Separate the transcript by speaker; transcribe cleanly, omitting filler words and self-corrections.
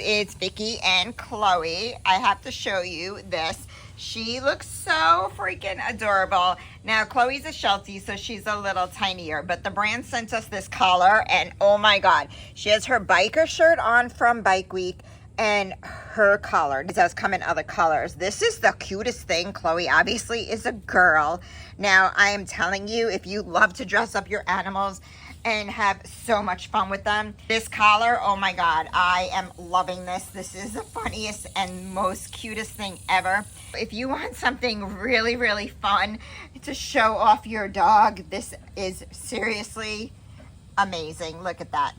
Speaker 1: It's Vicky and Chloe. I have to show you this. She looks so freaking adorable. Now, Chloe's a Sheltie, so she's a little tinier, but the brand sent us this collar, and oh my God, she has her biker shirt on from Bike Week, and her collar. It does come in other colors. This is the cutest thing. Chloe obviously is a girl. Now, I am telling you, if you love to dress up your animals and have so much fun with them, this collar, oh my God, I am loving this. This is the funniest and most cutest thing ever. If you want something really, really fun to show off your dog, this is seriously amazing. Look at that.